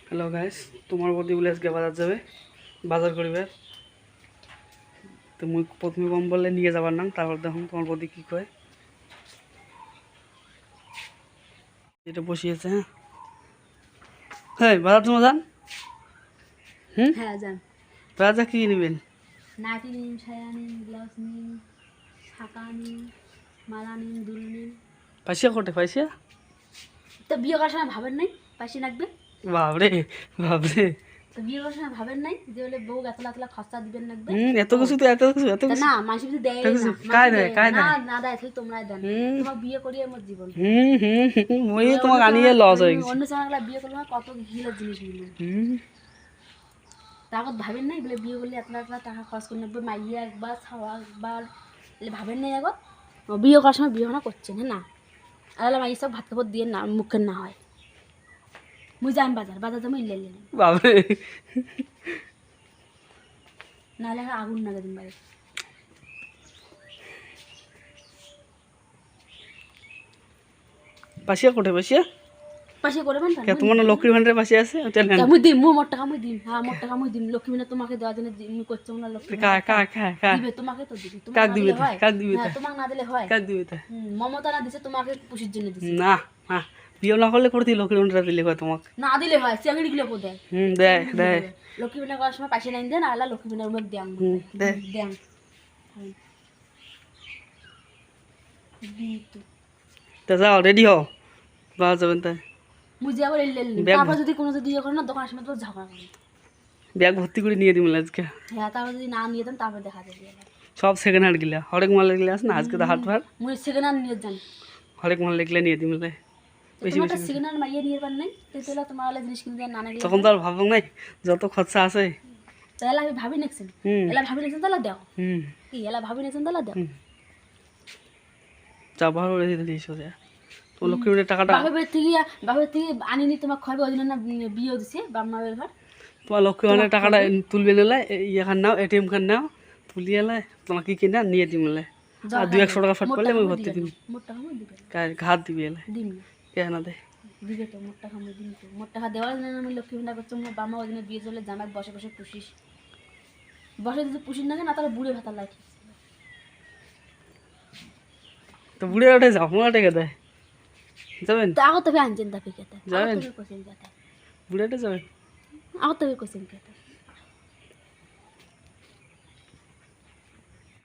Hello guys, তোমার বদি বলে আজকে বাজার যাবে, বাজার করিবে। তো মুই প্রথমে কম বললে নিয়ে যাবার নাম, তারপর দেখুন তোমার বদি কী কয়। এটা বসিয়েছে। হ্যাঁ হ্যাঁ, বাজার তোমার যান। হ্যাঁ যান। বাজার কী নেবেন? নাইটি নিন, সায়া নিন, ব্লাউজ নিন, শাঁখা নিন, মালা নিন, দুল নিন। পয়সা কোটে পয়সা? তো বিয়ে করার সময় ভাবেন নাই পয়সা লাগবে? বাবরে বাবরে, তো বিয়ে করার সময় ভাবেন নাই যে বলে বউ এতলা এতলা খরচা দিবেন লাগবে? এত কিছু তো এত কিছু এত তা কিছু। না, মানুষ কিছু দেয় এত কিছু না, কায় দেয় কায় না দেয়? না দেয়, তাহলে তোমরাই দেন। তোমার বিয়ে করিয়ে আমার জীবন। মই তোমাকে আনিয়ে লস হয়ে গেছি। অন্য চ্যানেলগুলা বিয়ে করলে আমার কত হিলের জিনিস মিলে। তারপর ভাবেন নাই বলে বিয়ে করলে এতলা এতলা টাকা খরচ করে নেবে, মাইয়া একবার ছাওয়া একবার, ভাবেন নাই আগত? বিয়ে করার সময় বিয়ে না করছেন, হ্যাঁ না? আর আমার এইসব ভাত কাপড় দিয়ে না মুখের না হয়। মুই যাই বাজার বাজার যাবো ইলে ইলে বাবরে, নাহলে আগুন না দিন বাড়ি। পাশিয়া কোটে পাশিয়া? পাশে করবেন কে তোমার না লক্ষ্মীর ভান্ডারের পাশে আছে? ওটা নেন। মুই দিম, মোর টাকা মুই দিম। হ্যাঁ মোর টাকা মুই দিম। লক্ষ্মী মিনা তোমাকে দেওয়ার জন্য মুই করছো না। লক্ষ্মী দিবে তোমাকে, তো দিবে। তোমাকে কাক না দিবে দিলে হয়? কাক দিবে হ্যাঁ তোমাকে না দিলে হয়? কাক দিবে তা? মমতা না দিছে তোমাকে পুষির জন্য দিছে। না না, বিয়ে না করলে করতে লক্ষ্মীর ভান্ডার দিলে হয় তোমাকে। না দিলে হয়, চাকরি গুলো দেয়। দেয় দেয়। লক্ষ্মী মিনা করার সময় পয়সা নাই দেন, আলা লক্ষ্মী মিনার মুখ দেন দেয়। দেন। তা যাও, রেডি হও, বাজার যাবেন তাই। মুই যে আবার এলে তারপর যদি কোনো যদি ইয়ে করে না, দোকানের সময় তো ঝগড়া করে। ব্যাগ ভর্তি করে নিয়ে দিবেন আজকে। হ্যাঁ তারপর যদি না নিয়ে দেন তারপর দেখা যাবে। সব সেকেন্ড হ্যান্ড গিলা, হরেক মাল গিলা আছে না, আজকে তো হাট ফাট, মুই সেকেন্ড হ্যান্ড নিয়ে যান। হরেক মাল গিলা নিয়ে দিবেন। বেশি তোমার বেশি সেকেন্ড হ্যান্ড মাইয়ে নিয়ে পার নাই, তেতলা তোমার ওলা জিনিস কিনতে নানা গেলে তখন তো আর ভাবো নাই যত খরচা আছে। তাহলে আমি ভাবি নেছেন, এলা ভাবি নেছেন তাহলে দাও। কি এলা ভাবি নেছেন তাহলে দাও। যা ভালো রেখে দিলি সোজা তো লক্ষ্মী মিটার টাকাটা। বাপের থেকে আনিনি তোমার খরবে, ওই জন্য না বিয়ে দিছে বাপমার ঘর। তোমার লক্ষ্মী ভান্ডারের টাকাটা তুলবে নিলে, ইয়ে খান নাও, এটিএম খান নাও, তুলিয়ে এলাই তোমাকে কিনা নিয়ে দিমলে। আর 200-100 টাকা ফট করলে আমি ভর্তি দিবি। মোট টাকা মুই দিবে ঘাত দিবি এলে দিম কেন দে দিবে তো। মোট টাকা মুই দিম তো। মোট টাকা দেওয়ার জন্য আমি লক্ষ্মী ভান্ডার করছি। আমার বাবা ওই জন্য বিয়ে চলে জামাই বসে বসে পুষিস, বসে যদি পুষিস না না তাহলে বুড়ে ভাতা লাগে। তো বুড়ে ওঠে যাও, মোড়া টেকে দেয় যাবেন। তো আগত তবে আনছেন তা ফিকে যাবেন? কোশ্চেন কথা বুড়েটা যাবেন। আগত তবে কোশ্চেন কথা